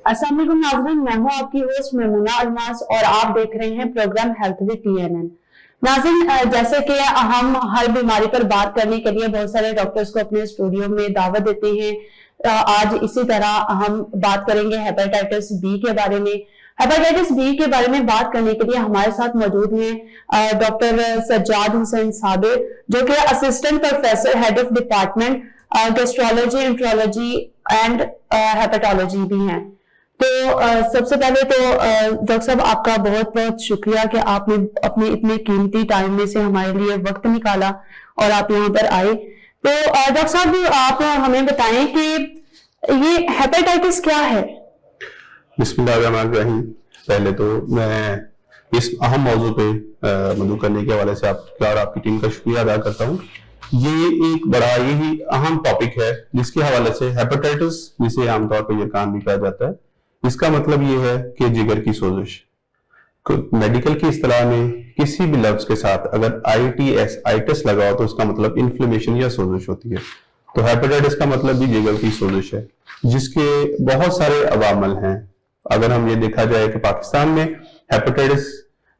अस्सलाम वालेकुम नाज़रीन, मैं हूं आपकी होस्ट मेमुना अलमास और आप देख रहे हैं प्रोग्राम हेल्थ विद TNN। नाज़रीन, जैसे कि हम हर बीमारी पर बात करने के लिए बहुत सारे डॉक्टर्स को अपने स्टूडियो में दावत देते हैं। आज इसी तरह हम बात करेंगे हेपेटाइटिस बी के बारे में। हेपेटाइटिस बी के बारे में बात करने के लिए हमारे साथ मौजूद हैं डॉक्टर सज्जाद हुसैन साबिर, जो कि assistant professor head of department gastrology, enterology and hepatology भी हैं। तो सबसे पहले तो डॉक्टर साहब, आपका बहुत बहुत शुक्रिया कि आपने अपने इतने कीमती टाइम में से हमारे लिए वक्त निकाला और आप यहाँ पर आए। तो डॉक्टर साहब, आप हमें बताएं कि ये हेपेटाइटिस क्या है? बिस्मिल्लाहिर्रहमानिर्रहीम। पहले तो मैं इस अहम मौजू पे मदऊ करने के हवाले से आपका और आपकी टीम का शुक्रिया अदा करता हूँ। ये एक बड़ा यही अहम टॉपिक है जिसके हवाले से हेपेटाइटिस, जिसे आमतौर पर यरकान भी कहा जाता है, इसका मतलब ये है कि जिगर की सोजिश। मेडिकल की इस्तिलाह में किसी भी लफ्ज के साथ अगर आइटिस लगा हो तो उसका मतलब इन्फ्लेमेशन या सोजिश होती है। तो हेपेटाइटिस का मतलब भी जिगर की सोजिश है, जिसके बहुत सारे अवामल हैं। अगर हम ये देखा जाए कि पाकिस्तान में हेपेटाइटिस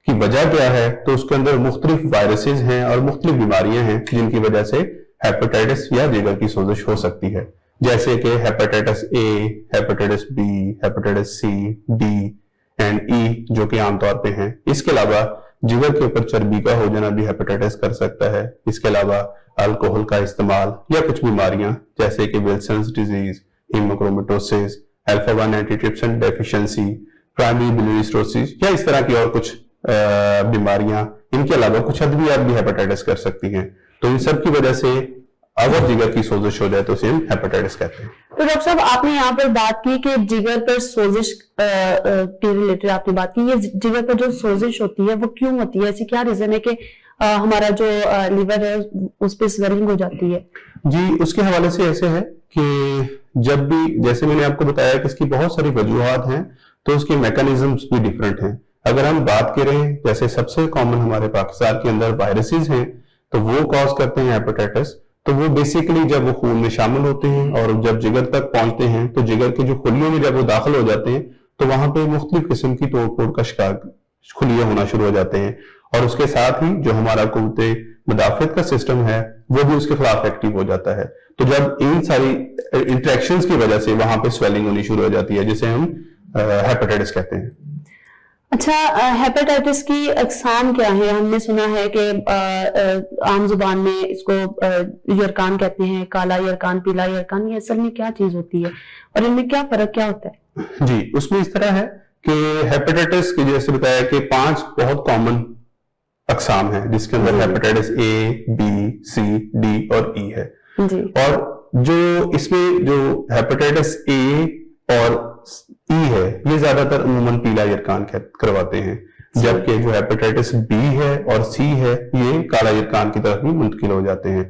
की वजह क्या है, तो उसके अंदर मुख्तलिफ वायरसेस हैं और मुख्तलिफ बीमारियां हैं जिनकी वजह से हेपेटाइटिस या जिगर की सोजिश हो सकती है, जैसे कि hepatitis A, hepatitis B, hepatitis C, D and E, जो कि आमतौर पे हैं। इसके अलावा जिगर के ऊपर चर्बी का हो जाना भी हेपेटाइटिस कर सकता है। इसके अलावा अल्कोहल का इस्तेमाल या कुछ बीमारियां जैसे कि Wilson's disease, haemochromatosis, alpha one antitrypsin deficiency, primary biliary cirrhosis या इस तरह की और कुछ बीमारियां, इनके अलावा कुछ अद्वियात भी हेपेटाइटिस कर सकती हैं। तो इन सब की वजह से अगर जिगर की सोजिश हो जाए तो उसे हम हेपेटाइटिस कहते हैं। तो डॉक्टर साहब, आपने यहाँ पर बात की कि जिगर पर सोजिश के रिलेटेड आपने बात की। ये जिगर पर जो सोजिश होती है वो क्यों होती है? ऐसी क्या रीजन है कि हमारा जो लिवर है उस पर स्वेलिंग हो जाती है? जी, उसके हवाले से ऐसे है कि जब भी, जैसे मैंने आपको बताया कि इसकी बहुत सारी वजूहात हैं, तो उसके मैकेनिज्म्स भी डिफरेंट हैं। अगर हम बात करें, जैसे सबसे कॉमन हमारे पाकिस्तान के अंदर वायरसेस हैं, तो वो कॉज करते हैं हेपेटाइटिस। तो वो बेसिकली जब वो खून में शामिल होते हैं और जब जिगर तक पहुंचते हैं, तो जिगर के जो खुलियों में जब वो दाखिल हो जाते हैं, तो वहां पे मुख्तलिफ किस्म की तोड़ फोड़ का शिकार खुलिये होना शुरू हो जाते हैं। और उसके साथ ही जो हमारा कुव्वते मुदाफियत का सिस्टम है वो भी उसके खिलाफ एक्टिव हो जाता है। तो जब इन सारी इंटरेक्शंस की वजह से वहां पे स्वेलिंग होनी शुरू हो जाती है, जिसे हम हेपेटाइटिस कहते हैं। अच्छा, हेपेटाइटिस की अक़साम क्या है? हमने सुना है कि आम जुबान में इसको यरकान कहते हैं, काला यरकान, पीला यरकान। ये असल में क्या चीज होती है और इनमें क्या फर्क क्या होता है? जी, उसमें इस तरह है कि हेपेटाइटिस की जैसे बताया कि 5 बहुत कॉमन अक़साम है, जिसके अंदर hepatitis A, B, C, D और ई है। जी। और जो इसमें जो हेपेटाइटिस ए और ई है, ये ज्यादातर अमूमन पीला यरकान करवाते हैं, जबकि जो हेपेटाइटिस बी है और सी है, ये काला यरकान की तरफ भी मुंतकिल हो जाते हैं।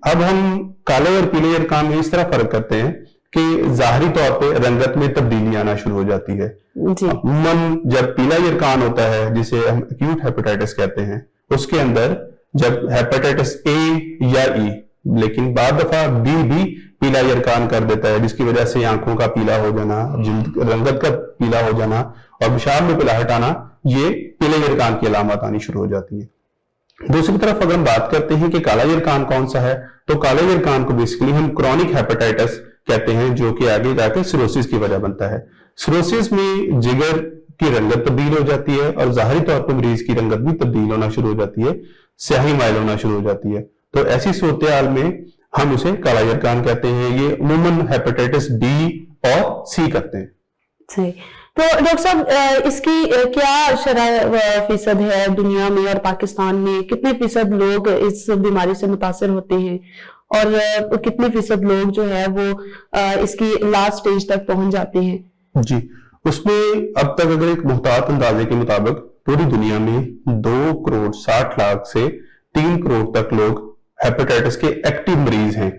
अब हम काले और पीले यरकान में इस तरह फर्क करते हैं कि जाहिरी तौर पे रंगत में तब्दीली आना शुरू हो जाती है। अमूमन जब पीला यरकान होता है, जिसे हम एक्यूट हेपेटाइटिस कहते हैं, उसके अंदर जब हेपेटाइटिस ए या ई, लेकिन बाद दफा बी भी पीला यरकान कर देता है, जिसकी वजह से आंखों का पीला हो जाना, जिल्द रंगत का पीला हो जाना और पेशाब में पिलाहट आना, ये पीले यरकान की अलामत आनी शुरू हो जाती है। दूसरी तरफ अगर हम बात करते हैं कि काला यरकान कौन सा है, तो काला यरकान को बेसिकली हम क्रॉनिक हेपेटाइटिस कहते हैं, जो कि आगे जाके सिरोसिस की वजह बनता है। सिरोसिस में जिगर की रंगत तब्दील हो जाती है और जाहिरी तौर पर मरीज की रंगत भी तब्दील होना शुरू हो जाती है, स्याही माइल होना शुरू हो जाती है। तो ऐसी सूरत हाल में हम उसे काला यरकान कहते हैं। ये अमूमन हेपेटाइटिस बी और सी करते हैं। सही। तो डॉक्टर साहब, इसकी क्या शरह फीसद है दुनिया में और पाकिस्तान में? कितने फीसद लोग इस बीमारी से मुतासर होते हैं और कितने फीसद लोग जो है वो इसकी लास्ट स्टेज तक पहुंच जाते हैं? जी, उसमें अब तक अगर एक मुहतात अंदाजे के मुताबिक पूरी दुनिया में 2 करोड़ 60 लाख से 3 करोड़ तक लोग हेपेटाइटिस के एक्टिव मरीज हैं।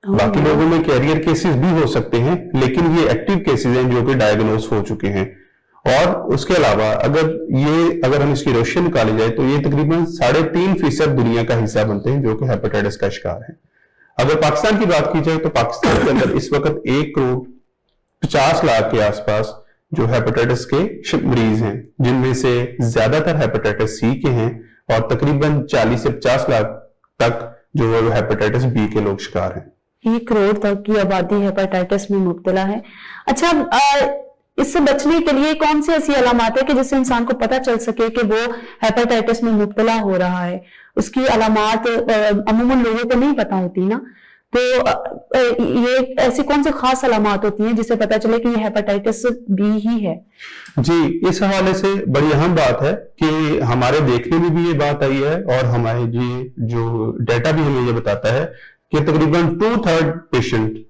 बाकी लोगों में कैरियर केसेस भी हो सकते हैं, लेकिन ये एक्टिव केसेस हैं जो कि डायग्नोज हो चुके हैं। और उसके अलावा अगर हम इसकी रेशियो निकाली जाए तो ये तकरीबन 3.5% दुनिया का हिस्सा बनते हैं जो कि हेपेटाइटिस का शिकार है। अगर पाकिस्तान की बात की जाए तो पाकिस्तान के अंदर इस वक्त 1 करोड़ 50 लाख के आसपास जो हेपेटाइटिस के मरीज हैं, जिनमें से ज्यादातर हेपेटाइटिस सी के हैं और तकरीबन 40 से 50 लाख तक जो है हेपेटाइटिस बी के लोग शिकार हैं। 1 करोड़ तक की आबादी हेपेटाइटिस में मुब्तला है। अच्छा, इससे बचने के लिए कौन सी ऐसी अलामत है कि जिससे इंसान को पता चल सके कि वो हेपेटाइटिस में मुब्तला हो रहा है? उसकी अलामत अमूमन लोगों को नहीं पता होती ना, तो ये ऐसी कौन सी खास अलामत होती हैं जिससे पता चले कि ये हेपेटाइटिस बी ही है? जी, इस हवाले से बड़ी अहम बात है कि हमारे देखने में भी ये बात आई है और हमारे जो डेटा भी हमें ये बताता है कि तकरीबन 2/3 पेशेंट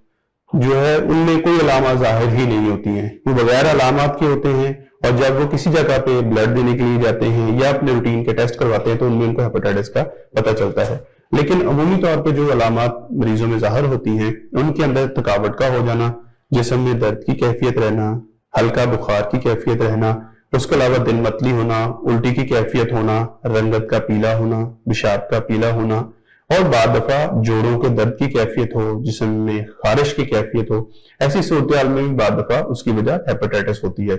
जो है उनमें कोई अलामत जाहिर ही नहीं होती हैं, वो बगैर अलामत के होते हैं। और जब वो किसी जगह पे ब्लड देने के लिए जाते हैं या अपने रूटीन के टेस्ट करवाते हैं तो उनमें उनको हेपेटाइटिस का पता चलता है। लेकिन अमूमी तौर पे जो अलामत मरीजों में जाहिर होती हैं, उनके अंदर थकावट का हो जाना, जिस्म में दर्द की कैफियत रहना, हल्का बुखार की कैफियत रहना, उसके अलावा दिल मतली होना, उल्टी की कैफियत होना, रंगत का पीला होना, पेशाब का पीला होना और बाद दफा जोड़ों के दर्द की कैफियत हो, जिस्म में खारिश की कैफियत हो। ऐसी सूरत हाल में भी बाद दफा उसकी वजह हेपेटाइटिस होती है।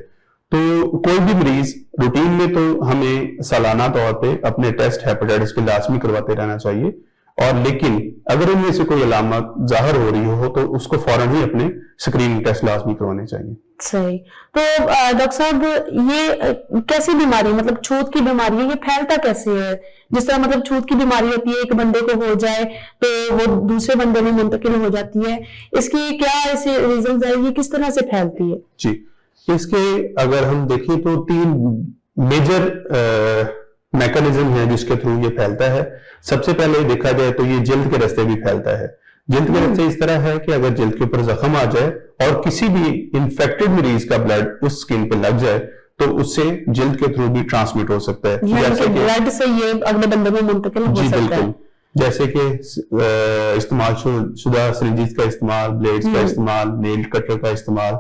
तो कोई भी मरीज रूटीन में तो हमें सालाना तौर पे अपने टेस्ट हेपेटाइटिस के लाजमी करवाते रहना चाहिए, और लेकिन अगर उनमें से कोई अलामत जाहिर हो रही हो तो उसको फौरन ही अपने स्क्रीनिंग टेस्ट लाजमी करवाने चाहिए। सही। तो डॉक्टर साहब, ये कैसी बीमारी, मतलब छूत की बीमारी है, ये फैलता कैसे है? जिस तरह मतलब छूत की बीमारी होती है, एक बंदे को हो जाए तो वो दूसरे बंदे में मुंतकिल हो जाती है, इसकी क्या ऐसे रीजन है, ये किस तरह से फैलती है? जी, इसके अगर हम देखें तो 3 मेजर मैकेनिज्म है जिसके थ्रू ये फैलता है। सबसे पहले देखा जाए तो ये जल्द के रास्ते भी फैलता है। जल्द के रास्ते इस तरह है कि अगर जल्द के ऊपर जख्म आ जाए और किसी भी इंफेक्टेड मरीज का ब्लड उस स्किन पे लग जाए तो उससे जल्द के थ्रू भी ट्रांसमिट हो सकता है। जैसे कि ब्लड से ये अगले बंदे में मुंतकिल हो सकता है। जैसे कि इस्तेमाल शुदा सिरिंजेस का इस्तेमाल, ब्लेड्स का इस्तेमाल, नेल कटर का इस्तेमाल,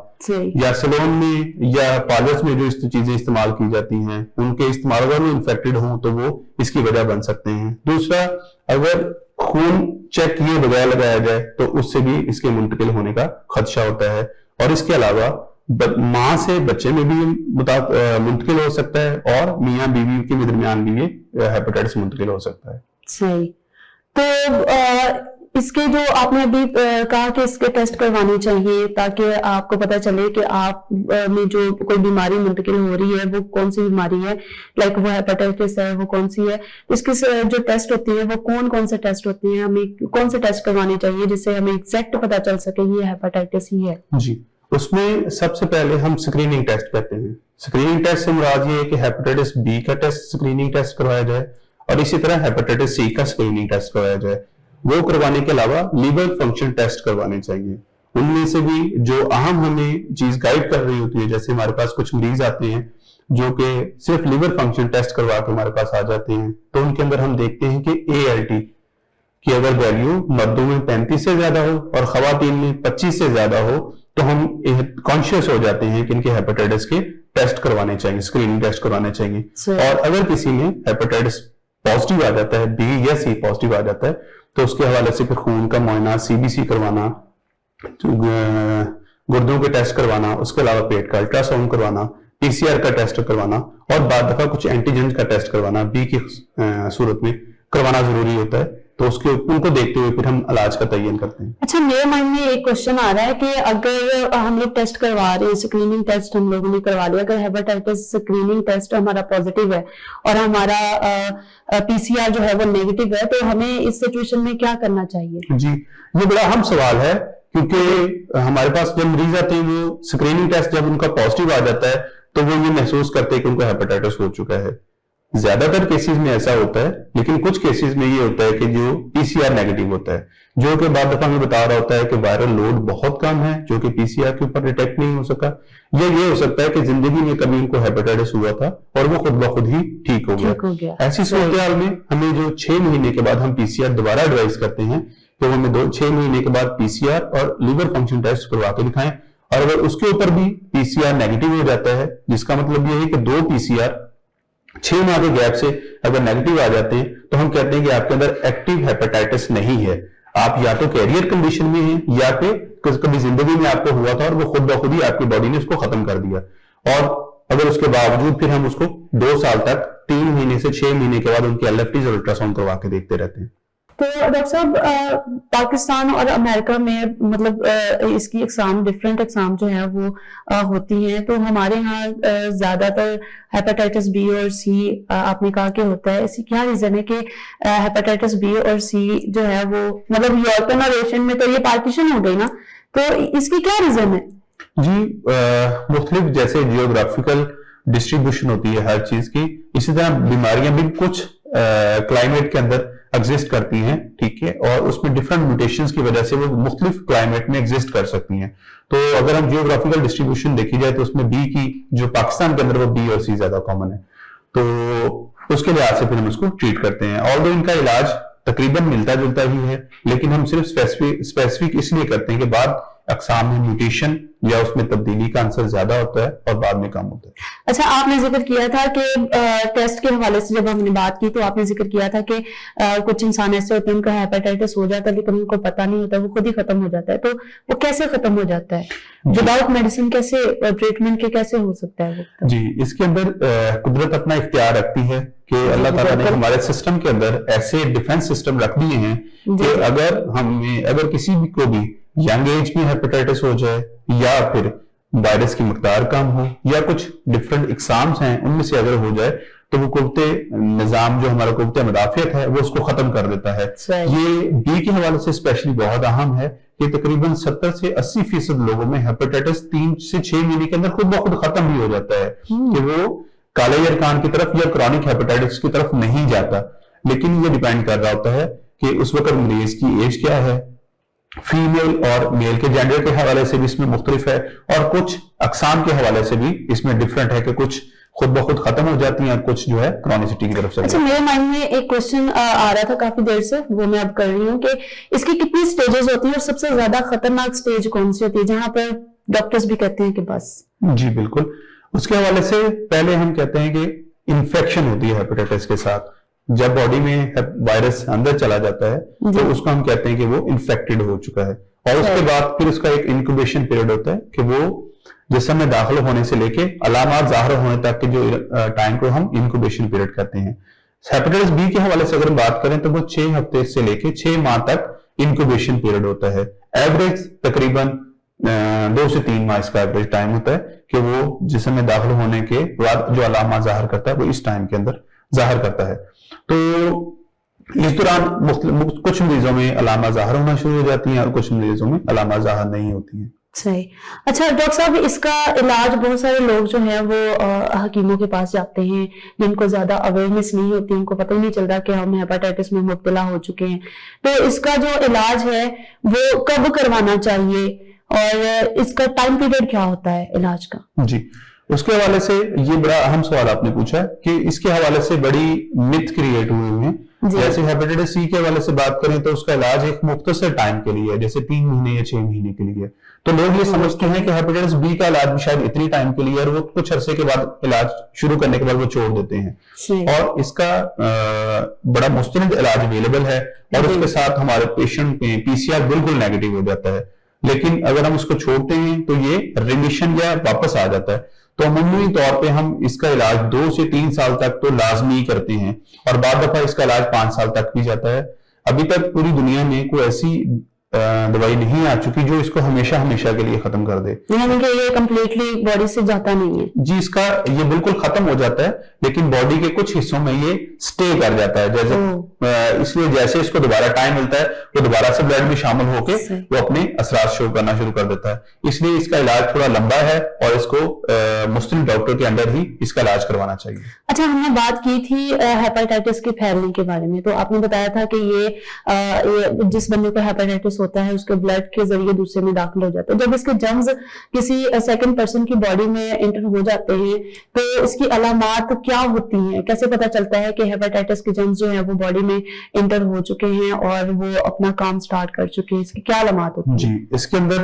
या सैलून में या पार्लर्स में जो चीजें इस्तेमाल की जाती हैं उनके इस्तेमाल अगर वो इन्फेक्टेड हों तो वो इसकी वजह बन सकते हैं। दूसरा, अगर खून चेक किए बगैर लगाया जाए तो उससे भी इसके मुंतकिल होने का खदशा होता है। और इसके अलावा मां से बच्चे में भी मुंतकिल हो सकता है और मियां बीवी के दरमियान भी ये हेपेटाइटिस मुंतकिल हो सकता है। सही। तो इसके जो आपने अभी कहा कि इसके टेस्ट करवाने चाहिए ताकि आपको पता चले कि आप में जो कोई बीमारी मुंतकिल हो रही है वो कौन सी बीमारी है, लाइक वो हेपेटाइटिस है, वो कौन सी है। इसके जो टेस्ट होती है वो कौन कौन से टेस्ट होते हैं, हमें कौन से टेस्ट करवाने चाहिए जिससे हमें एग्जैक्ट पता चल सके ये हेपेटाइटिस ही है? जी, उसमें सबसे पहले हम स्क्रीनिंग टेस्ट करते हैं। स्क्रीनिंग टेस्ट से मुराद ये है कि हेपेटाइटिस बी का टेस्ट स्क्रीनिंग टेस्ट करवाया जाए और इसी तरह हेपेटाइटिस सी का स्क्रीनिंग टेस्ट करवाया जाए। वो करवाने के अलावा लीवर फंक्शन टेस्ट करवाने चाहिए। उनमें से भी जो अहम हमें चीज गाइड कर रही होती है, जैसे हमारे पास कुछ मरीज आते हैं जो कि सिर्फ लीवर फंक्शन टेस्ट करवा के हमारे पास आ जाते हैं, तो उनके अंदर हम देखते हैं कि ALT की अगर वैल्यू मर्दों में 35 से ज्यादा हो और खवातीन में 25 से ज्यादा हो तो हम कॉन्शियस हो जाते हैं कि इनके हेपेटाइटिस के टेस्ट करवाने चाहिए, स्क्रीनिंग टेस्ट करवाने चाहिए। और अगर किसी में हेपेटाइटिस पॉजिटिव आ जाता है, बी या सी पॉजिटिव आ जाता है, तो उसके हवाले से फिर खून का मुआयना, CBC करवाना, गुर्दों के टेस्ट करवाना, उसके अलावा पेट का अल्ट्रासाउंड करवाना, PCR का टेस्ट करवाना और बाद दफा कुछ एंटीजन का टेस्ट करवाना बी की सूरत में करवाना जरूरी होता है। तो उसके उनको देखते हुए फिर हम इलाज का तयन करते हैं। अच्छा, मेरे मन में एक क्वेश्चन आ रहा है कि अगर हम लोग टेस्ट करवा रहे हैं, स्क्रीनिंग टेस्ट हम लोगों ने करवा लिया, अगर हेपेटाइटिस स्क्रीनिंग टेस्ट हमारा पॉजिटिव है और हमारा PCR जो है वो नेगेटिव है, तो हमें इस सिचुएशन में क्या करना चाहिए? जी, ये बड़ा अहम सवाल है क्योंकि हमारे पास जब मरीज आते हैं वो स्क्रीनिंग टेस्ट जब उनका पॉजिटिव आ जाता है तो वो ये महसूस करते हैं कि उनको हेपेटाइटिस हो चुका है। ज्यादातर केसेस में ऐसा होता है, लेकिन कुछ केसेस में ये होता है कि जो PCR नेगेटिव होता है, जो कि बाद दफा हमें बता रहा होता है कि वायरल लोड बहुत कम है जो कि PCR के ऊपर डिटेक्ट नहीं हो सका, या ये हो सकता है कि जिंदगी में कभी उनको हेपेटाइटिस हुआ था और वो खुद ब खुद ही ठीक हो गया। ऐसी सूरत हाल में हमें जो 6 महीने के बाद हम PCR दोबारा एडवाइस करते हैं कि वो हमें 6 महीने के बाद PCR और लीवर फंक्शन टेस्ट करवा के दिखाएं। और अगर उसके ऊपर भी PCR नेगेटिव हो जाता है, जिसका मतलब ये है कि 2 PCR 6 माह के गैप से अगर नेगेटिव आ जाते हैं तो हम कहते हैं कि आपके अंदर एक्टिव हेपेटाइटिस नहीं है, आप या तो कैरियर कंडीशन में हैं या फिर कभी जिंदगी में आपको हुआ था और वो खुद ब खुद ही आपकी बॉडी ने उसको खत्म कर दिया, और अगर उसके बावजूद फिर हम उसको 2 साल तक 3 महीने से 6 महीने के बाद उनकी एलएफटीज और अल्ट्रासाउंड करवा के देखते रहते हैं। तो डॉक्टर साहब, पाकिस्तान और अमेरिका में मतलब इसकी एग्जाम, डिफरेंट एग्जाम जो है वो होती हैं, तो हमारे यहाँ ज्यादातर हेपेटाइटिस बी और सी आपने कहा कि होता है। इसकी क्या रीजन है कि हेपेटाइटिस बी और सी जो है वो, मतलब यूरोपियन और एशियन में तो ये पार्टीशन हो गई ना, तो इसकी क्या रीजन है? जी, मुख्तलिफ जैसे जियोग्राफिकल डिस्ट्रीब्यूशन होती है हर चीज की, इसी तरह बीमारियां भी कुछ क्लाइमेट के अंदर एग्जिस्ट करती हैं, ठीक है, और उसमें डिफरेंट म्यूटेशंस की वजह से वो मुख्तलिफ क्लाइमेट में एग्जिस्ट कर सकती हैं। तो अगर हम जियोग्राफिकल डिस्ट्रीब्यूशन देखी जाए तो उसमें बी की, जो पाकिस्तान के अंदर वो बी और सी ज्यादा कॉमन है, तो उसके लिहाज से फिर हम उसको ट्रीट करते हैं। ऑल्दो इनका इलाज तकरीबन मिलता जुलता ही है, लेकिन हम सिर्फ स्पेसिफिक इसलिए करते हैं कि बाद अक़साम में म्यूटेशन या उसमें तब्दीली का आंसर ज्यादा होता है और बाद में कम होता है। अच्छा, आपने जिक्र किया था कि टेस्ट के हवाले से जब हमने बात की तो आपने जिक्र किया था कि कुछ इंसान ऐसे होते हैं उनका हेपेटाइटिस हो जाता है लेकिन उनको पता नहीं होता, वो खुद ही खत्म हो जाता है। तो वो कैसे खत्म हो जाता है विदाउट मेडिसिन? कैसे ट्रीटमेंट के कैसे हो सकता है वो? जी, इसके अंदर कुदरत अपना इख्तियार रखती है कि अल्लाह ताला ने हमारे सिस्टम के अंदर ऐसे डिफेंस सिस्टम रख दिए हैं कि अगर किसी भी को भी यंग एज में हेपेटाइटिस हो जाए या फिर वायरस की मकदार कम हो या कुछ डिफरेंट एग्जाम्स हैं उनमें से अगर हो जाए तो वो कुव्वते निजाम, जो हमारा कुव्वते मुदाफियत है, वो उसको खत्म कर देता है। ये बी के हवाले से स्पेशली बहुत अहम है कि तकरीबन 70 से 80% लोगों में हेपेटाइटिस 3 से 6 महीने के अंदर खुद ब खुद खत्म भी हो जाता है कि वो काले यरकान की तरफ या क्रॉनिक हेपेटाइटिस की तरफ नहीं जाता। लेकिन ये डिपेंड कर रहा होता है कि उस वक्त मरीज की एज क्या है, फीमेल और मेल के जेंडर के हवाले से भी इसमें मुख्तलिफ है, और कुछ अकसाम के हवाले से भी इसमें डिफरेंट है कि कुछ खुद ब खुद खत्म हो जाती हैं, कुछ जो है क्रॉनिसिटी की तरफ से। अच्छा, मेरे माइंड में एक क्वेश्चन आ रहा था काफी देर से, वो मैं अब कर रही हूँ कि इसकी कितनी स्टेजेस होती हैं और सबसे ज्यादा खतरनाक स्टेज कौन सी होती है जहां पर डॉक्टर्स भी कहते हैं कि बस? जी बिल्कुल, उसके हवाले से पहले हम कहते हैं कि इन्फेक्शन होती है हेपेटाइटिस के साथ। जब बॉडी में वायरस अंदर चला जाता है तो उसको हम कहते हैं कि वो इन्फेक्टेड हो चुका है, और उसके बाद फिर उसका एक इंक्यूबेशन पीरियड होता है कि वो जिस्म में दाखिल होने से लेके अलामात जाहिर होने तक के जो टाइम को हम इंक्यूबेशन पीरियड कहते हैं। हेपेटाइटिस बी के हवाले से अगर बात करें तो वो 6 हफ्ते से लेके 6 माह तक इंक्यूबेशन पीरियड होता है। एवरेज तकरीबन 2 से 3 माह इसका एवरेज टाइम होता है कि वो जिस्म में दाखिल होने के बाद जो अलामात जाहिर करता है वो इस टाइम के अंदर जाहिर करता है। तो इस दौरान कुछ मरीजों में अलामा जाहिर होना शुरू हो जाती हैं और कुछ मरीजों में अलामा जाहिर नहीं होती हैं। सही। अच्छा डॉक्टर साहब, इसका इलाज बहुत सारे लोग जो हैं वो हकीमों के पास जाते हैं जिनको ज्यादा अवेयरनेस नहीं होती, उनको पता ही नहीं चलता कि हम हेपेटाइटिस में मुब्तला हो चुके हैं। तो इसका जो इलाज है वो कब करवाना चाहिए और इसका टाइम पीरियड क्या होता है इलाज का? जी, उसके हवाले से ये बड़ा अहम सवाल आपने पूछा कि इसके हवाले से बड़ी मिथ क्रिएट हुए हैं। जैसे हेपेटाइटिस सी के हवाले से बात करें तो उसका इलाज एक मुख्तसर टाइम के लिए है, जैसे 3 महीने या 6 महीने के लिए। तो लोग ये समझते हैं कि हेपेटाइटिस बी का इलाज भी शायद इतनी टाइम के लिए, और वो कुछ अरसे के बाद इलाज शुरू करने के बाद वो छोड़ देते हैं। और इसका बड़ा मुस्तनद इलाज अवेलेबल है, और उसके साथ हमारे पेशेंट में पीसीआर बिल्कुल नेगेटिव हो जाता है। लेकिन अगर हम उसको छोड़ते हैं तो ये रिमिशन या वापस आ जाता है। तो अमूमी तौर पे हम इसका इलाज 2 से 3 साल तक तो लाजमी करते हैं, और बाद दफा इसका इलाज 5 साल तक भी जाता है। अभी तक पूरी दुनिया में कोई ऐसी दवाई नहीं आ चुकी जो इसको हमेशा हमेशा के लिए खत्म कर दे। यानी कि ये कंप्लीटली बॉडी से जाता नहीं है? जी, इसका ये बिल्कुल खत्म हो जाता है, लेकिन बॉडी के कुछ हिस्सों में ये स्टे कर जाता है। जैसे इसलिए जैसे इसको दोबारा टाइम मिलता है वो दोबारा से ब्लड में शामिल होकर वो अपने असरात शो करना शुरू कर देता है। इसलिए इसका इलाज थोड़ा लंबा है और इसको मुस्लिम डॉक्टर के अंदर ही इसका इलाज करवाना चाहिए। अच्छा, हमने बात की थी हेपेटाइटिस के फैलने के बारे में, तो आपने बताया था कि ये जिस बंदे को हेपेटाइटिस होता है उसके ब्लड के जरिए दूसरे में दाखिल हो जाता है। जब इसके जर्म्स किसी सेकंड पर्सन की बॉडी में एंटर हो जाते हैं तो इसकी अलामात क्या होती हैं? कैसे पता चलता है कि हेपेटाइटिस के जर्म्स जो हैं वो बॉडी में एंटर हो चुके हैं और वो अपना काम स्टार्ट कर चुके हैं? इसकी क्या अलामात होती हैं? जी, इसके अंदर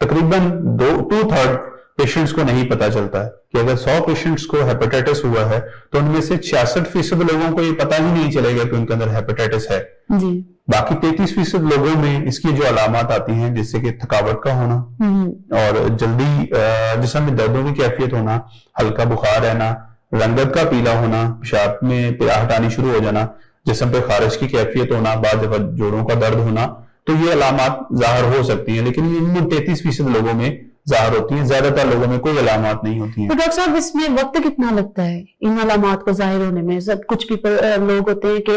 तकरीबन 2/3 पेशेंट्स को नहीं पता चलता है कि अगर 100 पेशेंट्स को हेपेटाइटिस हुआ है तो उनमें से 66% लोगों को ये पता ही नहीं चलेगा कि उनके अंदर हेपेटाइटिस है जी। बाकी 33% लोगों में इसकी जो अलामत आती हैं, जैसे कि थकावट का होना और जल्दी जिस्म में दर्दों की कैफियत होना, हल्का बुखार रहना, रंगत का पीला होना, पेशाब में पिराहट आनी शुरू हो जाना, जिस्म पे खारिश की कैफियत होना, बाद दफा जोड़ों का दर्द होना, तो ये अलामत जाहिर हो सकती हैं, लेकिन इन 33% लोगों में जाहिर होती है, ज्यादातर लोगों में कोई अलामत नहीं होती है। तो डॉक्टर साहब इसमें वक्त कितना लगता है इन अलामत को जाहिर होने में? सब कुछ लोग होते हैं कि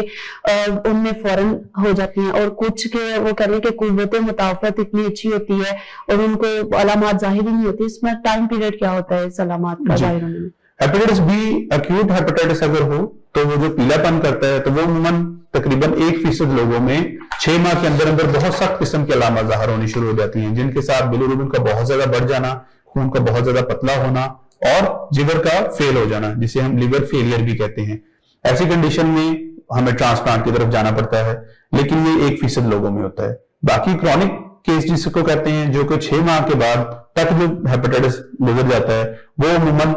उनमें फौरन हो जाती हैं और कुछ के वो कह लें कि कुव्वत मुताफत इतनी अच्छी होती है और उनको अलामत जाहिर ही नहीं होती। इसमें टाइम पीरियड क्या होता है इस अलामत का जाहिर होने में? हेपेटाइटिस बी एक्यूट हेपेटाइटिस अगर हो तो वो जो पीलापन करता है तो वो अमूमन तकरीबन 1% लोगों में 6 माह के अंदर अंदर बहुत सख्त किस्म की अलामत जाहिर होनी शुरू हो जाती हैं, जिनके साथ बिलिरुबिन का बहुत ज्यादा बढ़ जाना, खून का बहुत ज्यादा पतला होना और जिगर का फेल हो जाना, जिसे हम लिवर फेलियर भी कहते हैं। ऐसी कंडीशन में हमें ट्रांसप्लांट की तरफ जाना पड़ता है, लेकिन ये 1% लोगों में होता है। बाकी क्रॉनिक केस जिसको कहते हैं, जो कि 6 माह के बाद तक जो हेपेटाइटिस गुजर जाता है, वो अमूमन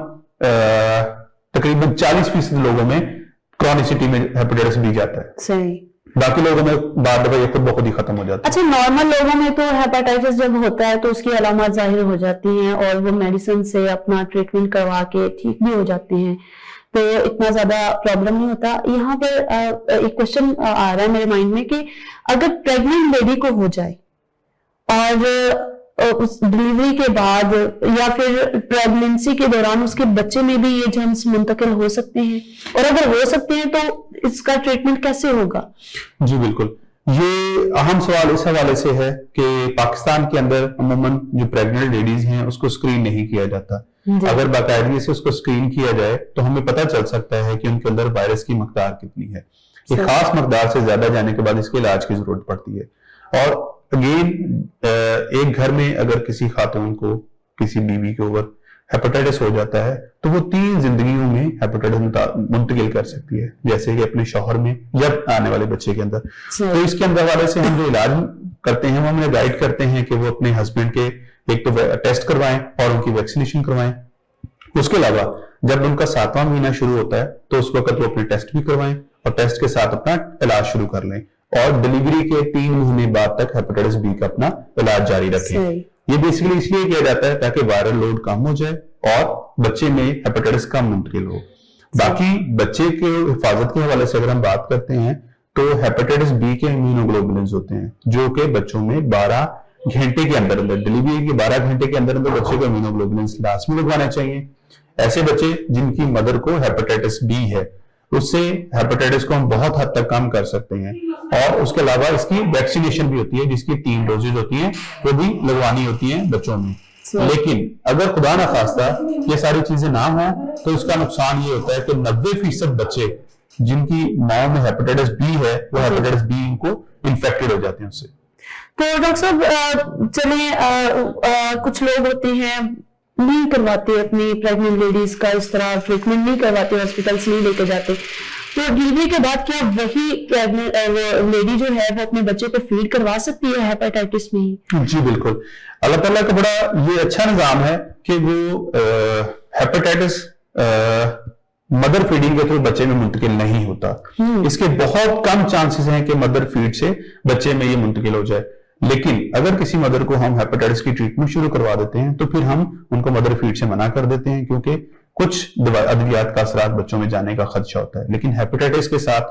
तकरीबन 40% लोगों में क्रॉनिसिटी में हेपेटाइटिस बी जाता है। सही। बाकी लोगों में बाद में ये खुद ब खुद ही खत्म हो जाता है। अच्छा, नॉर्मल लोगों में तो हेपेटाइटिस जब होता है तो उसकी अलामत जाहिर हो जाती हैं और वो मेडिसिन से अपना ट्रीटमेंट करवा के ठीक भी हो जाते हैं, तो इतना ज्यादा प्रॉब्लम नहीं होता। यहाँ पर एक क्वेश्चन आ रहा है मेरे माइंड में कि अगर प्रेग्नेंट लेडी को हो जाए और उस डिलीवरी के बाद या फिर प्रेगनेंसी के दौरान उसके बच्चे में भी ये जर्म्स मुंतकिल हो सकते हैं, और अगर हो सकते हैं तो इसका ट्रीटमेंट कैसे होगा? जी बिल्कुल, ये अहम सवाल इस हवाले से है कि पाकिस्तान के अंदर अमूमन जो प्रेग्नेंट लेडीज हैं उसको स्क्रीन नहीं किया जाता। अगर बाकायदगी से उसको स्क्रीन किया जाए तो हमें पता चल सकता है कि उनके अंदर वायरस की मकदार कितनी है। एक खास मकदार से ज्यादा जाने के बाद इसके इलाज की जरूरत पड़ती है। और अगेन एक घर में अगर किसी खातून को, किसी बीवी के ऊपर हेपेटाइटिस हो जाता है तो वो 3 जिंदगियों में हेपेटाइटिस मुंतकिल कर सकती है, जैसे कि अपने शौहर में या आने वाले बच्चे के अंदर। तो इसके अंदर वाले से हम जो इलाज करते हैं वो हमें गाइड करते हैं कि वो अपने हस्बैंड के एक तो टेस्ट करवाएं और उनकी वैक्सीनेशन करवाएं। उसके अलावा जब उनका 7वां महीना शुरू होता है तो उस वक्त वो अपने टेस्ट भी करवाएं और टेस्ट के साथ अपना इलाज शुरू कर लें, और डिलीवरी के 3 महीने बाद तक हेपेटाइटिस बी का अपना इलाज जारी रखें। ये बेसिकली इसलिए किया जाता है ताकि वायरल लोड कम हो जाए और बच्चे में हेपेटाइटिस कम मुंतकिल हो। बाकी बच्चे के हिफाजत के हवाले से अगर हम बात करते हैं तो हेपेटाइटिस बी के इम्यूनोग्लोबुलिन्स होते हैं जो कि बच्चों में 12 घंटे के अंदर अंदर, डिलीवरी के 12 घंटे के अंदर अंदर बच्चे को इम्यूनोग्लोबुलिन्स लाजमी लगवाने चाहिए। ऐसे बच्चे जिनकी मदर को हेपेटाइटिस बी है, उससे हेपेटाइटिस को हम बहुत हद तक कम कर सकते हैं। और उसके अलावा इसकी वैक्सीनेशन भी होती है जिसकी 3 डोजेज होती हैं, वो भी लगवानी होती हैं बच्चों में। लेकिन अगर खुदा ना खास्ता ये सारी चीजें ना हो तो इसका नुकसान ये होता है कि 90% बच्चे जिनकी माओ में हेपेटाइटिस बी है वो हेपेटाइटिस बी इनको इन्फेक्टेड हो जाते हैं उससे। तो डॉक्टर साहब चलिए कुछ लोग होते हैं नहीं करवाते अपनी प्रेग्नेंट लेडीज का इस तरह ट्रीटमेंट नहीं करवाते, हॉस्पिटल से नहीं लेके जाते, तो डिलीवरी के बाद क्या वही लेडी जो है वो अपने बच्चे को फीड करवा सकती है हेपेटाइटिस में ही? जी बिल्कुल, अल्लाह ताला का बड़ा ये अच्छा निजाम है कि वो हेपेटाइटिस मदर फीडिंग के थ्रू बच्चे में मुंतकिल नहीं होता। इसके बहुत कम चांसेस हैं कि मदर फीड से बच्चे में ये मुंतकिल हो जाए। लेकिन अगर किसी मदर को हम हेपेटाइटिस की ट्रीटमेंट शुरू करवा देते हैं तो फिर हम उनको मदर फीड से मना कर देते हैं, क्योंकि कुछ अद्वियात का असरात बच्चों में जाने का खदशा होता है। लेकिन हेपेटाइटिस के साथ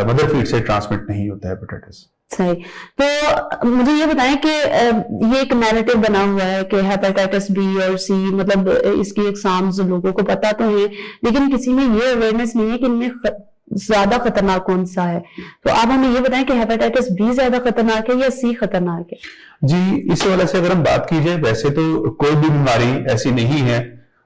मदर फीड से ट्रांसमिट नहीं होता हेपेटाइटिस। सही। तो मुझे ये बताएं कि ये एक नैरेटिव बना हुआ है कि हेपेटाइटिस बी और सी, मतलब इसकी एग्जाम्स लोगों को पता तो है लेकिन किसी में ये अवेयरनेस नहीं है कि इनमें ज्यादा खतरनाक कौन सा है। तो आप हमें ये बताएं कि हेपेटाइटिस बी ज्यादा खतरनाक है या सी खतरनाक है? जी, इस वजह से अगर हम बात की जाए, वैसे तो कोई भी बीमारी ऐसी नहीं है,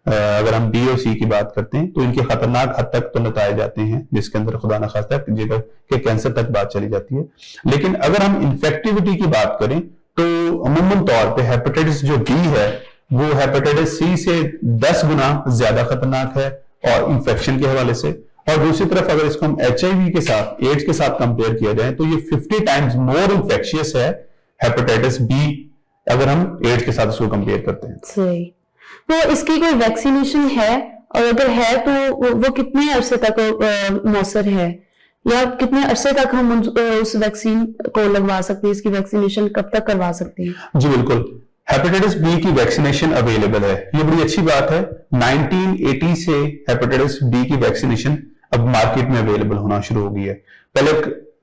अगर हम बी और सी की बात करते हैं तो इनके खतरनाक हद तक तो नताए जाते हैं जिसके अंदर खुदा न खास्ता जिगर के कैंसर तक बात चली जाती है। लेकिन अगर हम इन्फेक्टिविटी की बात करें तो अमूमन तौर पे हेपेटाइटिस जो बी है वो हेपेटाइटिस सी से 10 गुना ज्यादा खतरनाक है और इंफेक्शन के हवाले से। और दूसरी तरफ अगर इसको हम HIV के साथ, एड्स के साथ कंपेयर किया जाए तो ये 50 टाइम्स मोर इंफेक्शियस है हेपेटाइटिस बी, अगर हम एड्स के साथ इसको कंपेयर करते हैं। सही। तो इसकी कोई वैक्सीनेशन है, और अगर है तो वो कितने अरसे तक मौसर है, या कितने अरसे तक हम उस वैक्सीन को लगवा सकते हैं, इसकी वैक्सीनेशन कब तक करवा सकते हैं? जी बिल्कुल, हेपेटाइटिस बी की वैक्सीनेशन अवेलेबल है, ये बड़ी अच्छी बात है। 1980 से हेपेटाइटिस बी की वैक्सीनेशन अब मार्केट में अवेलेबल होना शुरू हो गई है। पहले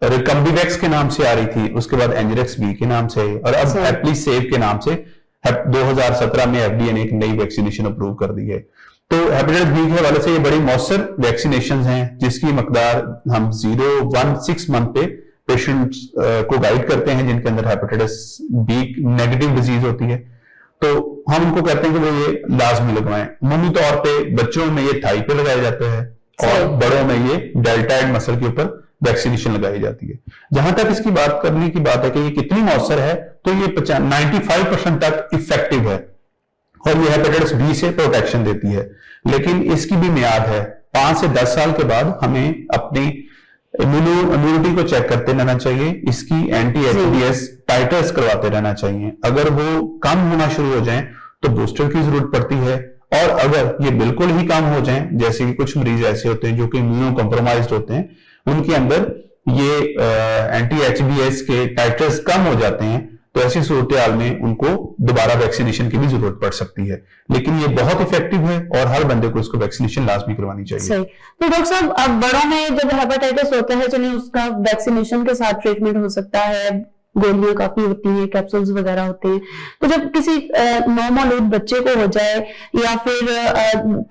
रिकम्बिवैक्स के नाम से आ रही थी, उसके बाद एंजरेक्स बी के नाम से, और अब एप्लीसेव के नाम से 2017 में एफडीए ने एक नई वैक्सीनेशन अप्रूव कर दी है। तो हेपेटाइटिस बी के हवाले से ये बड़ी मौसर वैक्सीनेशन हैं, जिसकी मकदार हम 0-1-6 मंथ पे पेशेंट्स को गाइड करते हैं जिनके अंदर हेपेटाइटिस बी नेगेटिव डिजीज होती है। तो हम उनको कहते हैं कि वो ये लाजमी लगवाएं। अमूमी तौर पे बच्चों में ये थाई पे लगाया जाता है और बड़ों में ये डेल्टॉइड मसल के ऊपर वैक्सीनेशन लगाई जाती है। जहां तक इसकी बात करने की बात है कि ये कितनी मौसर है, तो ये 95% तक इफेक्टिव है और ये हेपेटाइटिस बी से प्रोटेक्शन देती है। लेकिन इसकी भी मियाद है, 5 से 10 साल के बाद हमें अपनी इम्यूनिटी को चेक करते रहना चाहिए, इसकी एंटी एचबीएस टाइटर्स करवाते रहना चाहिए। अगर वो कम होना शुरू हो जाएं तो बूस्टर की जरूरत पड़ती है, और अगर ये बिल्कुल ही कम हो जाएं, जैसे कि कुछ मरीज ऐसे होते हैं जो कि इम्यूनो कॉम्प्रोमाइज्ड होते हैं, उनके अंदर ये एंटी एचबीएस के टाइटर्स कम हो जाते हैं, तो ऐसी सूरत हाल में उनको दोबारा वैक्सीनेशन की भी जरूरत पड़ सकती है। लेकिन ये बहुत इफेक्टिव है और हर बंदे को इसको वैक्सीनेशन लाजमी करवानी चाहिए। सही। तो डॉक्टर साहब, अब बड़ों में जब हेपेटाइटिस होता है, चलिए उसका वैक्सीनेशन के साथ ट्रीटमेंट हो सकता है, गोलियां काफी होती हैं, कैप्सूल्स वगैरह होते हैं। तो जब किसी नौमौलूद बच्चे को हो जाए, या फिर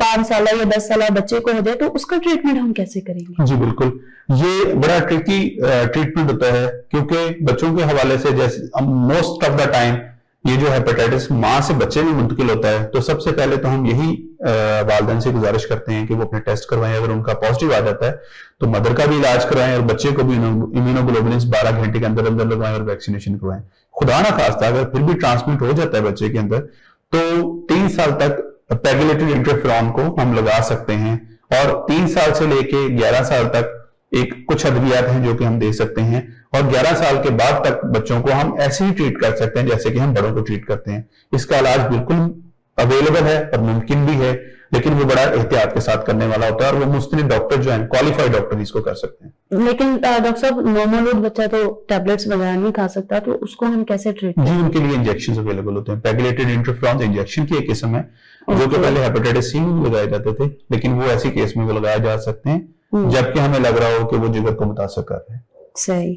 5 साल या 10 साल बच्चे को हो जाए, तो उसका ट्रीटमेंट हम कैसे करेंगे? जी बिल्कुल, ये बड़ा ट्रिकी ट्रीटमेंट होता है, क्योंकि बच्चों के हवाले से जैसे मोस्ट ऑफ द टाइम ये जो हेपेटाइटिस मां से बच्चे में मुंतकिल होता है, तो सबसे पहले तो हम यही वालिदैन से गुजारिश करते हैं कि वो अपने टेस्ट करवाएं। अगर उनका पॉजिटिव आ जाता है तो मदर का भी इलाज करवाएं और बच्चे को भी इम्यूनोग्लोबुलिन 12 घंटे के अंदर अंदर लगवाएं और वैक्सीनेशन करवाएं। खुदा ना खास्ता अगर फिर भी ट्रांसमिट हो जाता है बच्चे के अंदर, तो 3 साल तक पेगुलेटेड इंटरफेरॉन को हम लगा सकते हैं, और 3 साल से लेके 11 साल तक एक कुछ अद्वियात हैं जो कि हम दे सकते हैं, और 11 साल के बाद तक बच्चों को हम ऐसे ही ट्रीट कर सकते हैं जैसे कि हम बड़ों को ट्रीट करते हैं। इसका इलाज बिल्कुल अवेलेबल है और मुमकिन भी है, लेकिन वो बड़ा एहतियात के साथ करने वाला होता है, और वो मुस्तनिद डॉक्टर जो है, क्वालिफाइड डॉक्टर इसको कर सकते हैं। लेकिन डॉक्टर साहब, नॉर्मल बच्चा तो टैबलेट्स वगैरह नहीं खा सकता, तो उसको हम कैसे ट्रीट जी, उनके लिए इंजेक्शन अवेलेबल होते हैं। पेगुलेटेड इंटरफेरॉन इंजेक्शन की एक किस्म है जो कि पहले हेपेटाइटिस सी में लगाए जाते थे, लेकिन वो ऐसी केस में वो लगाए जा सकते हैं जबकि हमें लग रहा हो कि वो जिगर को मुतासर कर रहे हैं। सही।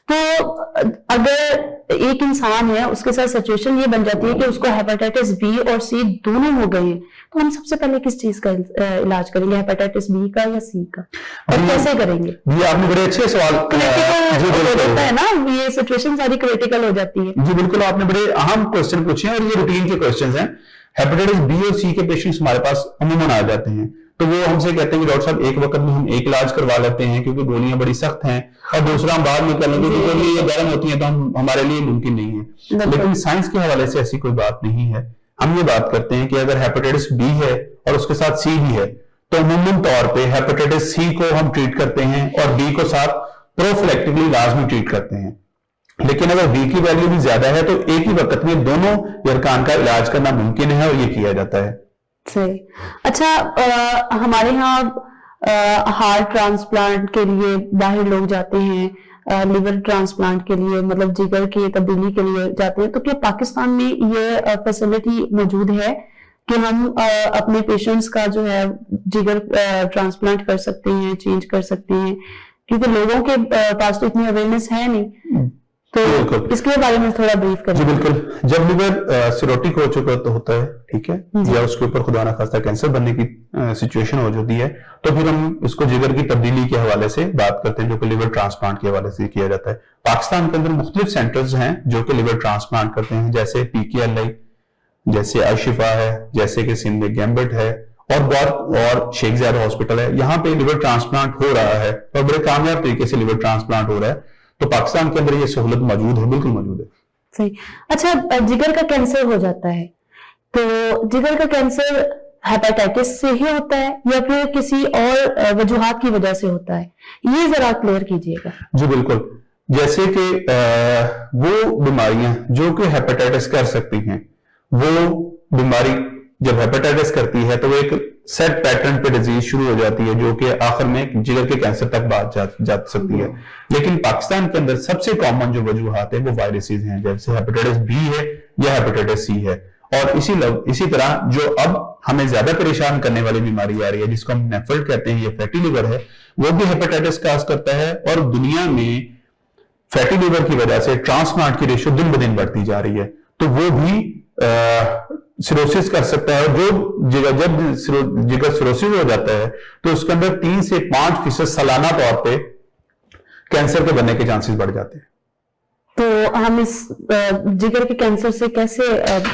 तो अगर एक इंसान है, उसके साथ सिचुएशन ये बन जाती है कि उसको हेपेटाइटिस बी और सी दोनों हो गए हैं, तो हम सबसे पहले किस चीज का इलाज करेंगे, हेपेटाइटिस बी का या सी का, और कैसे करेंगे? ये आपने बड़े अच्छे सवाल होता है ना, ये सिचुएशन सारी क्रिटिकल हो जाती है। जी बिल्कुल, आपने बड़े अहम क्वेश्चन पूछे हैं और ये रूटीन के क्वेश्चन हैं। हेपेटाइटिस बी और सी के पेशेंट्स हमारे पास अमूमन आ जाते हैं, तो वो हमसे कहते हैं कि डॉक्टर साहब एक वक्त में हम एक इलाज करवा लेते हैं क्योंकि गोलियां बड़ी सख्त हैं, और दूसरा हम बाद में कर लेंगे क्योंकि ये गर्म होती है, तो हमारे लिए मुमकिन नहीं है। लेकिन साइंस के हवाले से ऐसी कोई बात नहीं है। हम ये बात करते हैं कि अगर हेपेटाइटिस बी है और उसके साथ सी भी है, तो अमूमन तौर पे हेपेटाइटिस सी को हम ट्रीट करते हैं और बी को साथ प्रोफिलैक्टिकली लाजमी ट्रीट करते हैं। लेकिन अगर बी की वैल्यू भी ज्यादा है तो एक ही वक्त में दोनों यरकान का इलाज करना मुमकिन है और ये किया जाता है। सही। अच्छा, हमारे यहाँ हार्ट ट्रांसप्लांट के लिए बाहर लोग जाते हैं, लिवर ट्रांसप्लांट के लिए, मतलब जिगर की तब्दीली के लिए जाते हैं, तो क्या पाकिस्तान में ये फैसिलिटी मौजूद है कि हम अपने पेशेंट्स का जो है जिगर ट्रांसप्लांट कर सकते हैं, चेंज कर सकते हैं? क्योंकि लोगों के पास तो इतनी अवेयरनेस है नहीं, तो इसके बारे में थोड़ा ब्रीफ करें। जी बिल्कुल, जब लिवर सिरोटिक हो चुका तो होता है, ठीक है, या उसके ऊपर खुदा ना खास्ता कैंसर बनने की सिचुएशन हो जाती है, तो फिर हम इसको जिगर की तब्दीली के हवाले से बात करते हैं जो कि लिवर ट्रांसप्लांट के हवाले से किया जाता है। पाकिस्तान के अंदर मुख्तलिफ सेंटर्स हैं जो कि लिवर ट्रांसप्लांट करते हैं, जैसे PKLI, जैसे अशिफा है, जैसे कि सिंध में गैम्बट है, और शेख ज़ायद हॉस्पिटल है। यहाँ पे लिवर ट्रांसप्लांट हो रहा है और बड़े कामयाब तरीके से लिवर ट्रांसप्लांट हो रहा है, तो पाकिस्तान के अंदर ये सहूलत मौजूद है, बिल्कुल मौजूद है। सही। अच्छा, जिगर का कैंसर हो जाता है, तो जिगर का कैंसर हेपेटाइटिस से ही होता है या फिर किसी और वजूहात की वजह से होता है, ये जरा क्लियर कीजिएगा। जी बिल्कुल, जैसे कि वो बीमारियां जो कि हेपेटाइटिस कर सकती हैं, वो बीमारी जब हेपेटाइटिस करती है तो वो एक सेट पैटर्न पे डिजीज शुरू हो जाती है, जो कि आखिर में जिगर के कैंसर तक बात जा सकती है। लेकिन पाकिस्तान के अंदर सबसे कॉमन जो वजूहात है वो वायरसेस हैं, जैसे हेपेटाइटिस बी है या हेपेटाइटिस सी है। और इसी तरह जो अब हमें ज्यादा परेशान करने वाली बीमारी आ रही है, जिसको हम नेफल्ट कहते हैं, ये फैटी लिवर है, वो भी हेपेटाइटिस काज करता है। और दुनिया में फैटी लिवर की वजह से ट्रांसप्लांट की रेशियो दिन ब दिन बढ़ती जा रही है, तो वो भी सिरोसिस कर सकता है। जब जिगर सिरोसिस हो जाता है तो उसके अंदर 3 से 5% सालाना तौर पे कैंसर के बनने के चांसेस बढ़ जाते हैं। तो हम इस जिगर के कैंसर से कैसे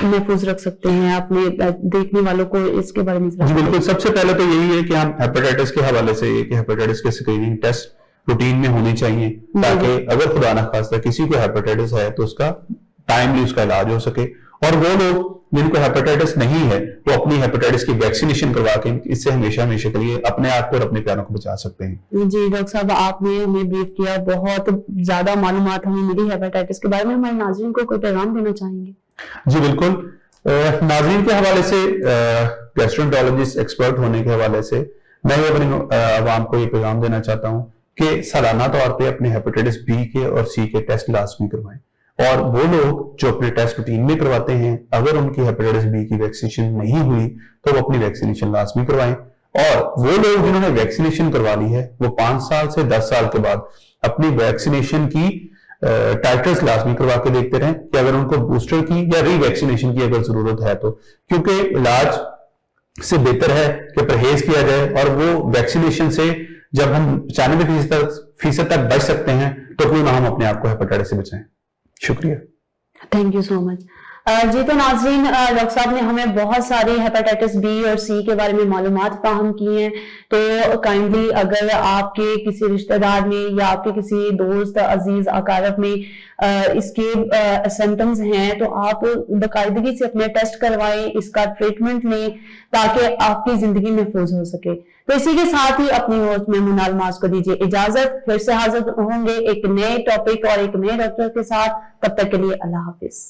महफूज रख सकते हैं? आपने देखने वालों को इसके बारे में जी बिल्कुल, सबसे पहले तो यही है कि हम हेपेटाइटिस के हवाले से हेपेटाइटिस के स्क्रीनिंग टेस्ट रूटीन में होने चाहिए, ताकि अगर खुदा ना खास्ता किसी को हेपेटाइटिस है तो उसका टाइमली उसका इलाज हो सके। और वो लोग जिनको हेपेटाइटिस नहीं है वो अपनी हेपेटाइटिस की वैक्सीनेशन करवा के इससे हमेशा हमेशा के लिए अपने आप को और अपने प्यारों को बचा सकते हैं। जी डॉक्टर साहब, आपने हमें ब्रीफ किया, बहुत ज्यादा मालूमात हमें मिली हेपेटाइटिस के बारे में। हमारे नाज़रीन को कोई पैगाम देना चाहेंगे? जी बिल्कुल, नाज़रीन के हवाले से, गैस्ट्रोएंटरोलॉजिस्ट एक्सपर्ट होने के हवाले से मैं अपनी आवाम को ये पैगाम देना चाहता हूँ कि सालाना तौर पर अपने हेपेटाइटिस बी के और सी के टेस्ट लाजमी करवाएं। और वो लोग जो अपने टेस्ट रूटीन में करवाते हैं, अगर उनकी हेपेटाइटिस बी की वैक्सीनेशन नहीं हुई तो वो अपनी वैक्सीनेशन लाजमी करवाएं। और वो लोग जिन्होंने वैक्सीनेशन करवा ली है वो 5 साल से 10 साल के बाद अपनी वैक्सीनेशन की टाइटर्स लाजमी करवा के देखते रहें कि अगर उनको बूस्टर की या रीवैक्सीनेशन की अगर जरूरत है तो, क्योंकि इलाज से बेहतर है कि परहेज किया जाए। और वो वैक्सीनेशन से जब हम 95% तक बच सकते हैं तो क्यों ना हम अपने आप को हेपेटाइटिस से बचाएं। शुक्रिया, थैंक यू सो मच। जी तो नाज़रीन, डॉक्टर साहब ने हमें बहुत सारी हेपेटाइटिस बी और सी के बारे में मालूमात फाहम की हैं। तो काइंडली अगर आपके किसी रिश्तेदार में या आपके किसी दोस्त अजीज अकारब में इसके सिम्टम्स हैं तो आप बाकायदगी से अपने टेस्ट करवाएं, इसका ट्रीटमेंट लें ताकि आपकी जिंदगी महफूज हो सके। तो इसी के साथ ही अपनी होस्ट मेमुना अलमास को दीजिए इजाजत। फिर से हाजिर होंगे एक नए टॉपिक और एक नए डॉक्टर के साथ। तब तक के लिए अल्लाह हाफिज।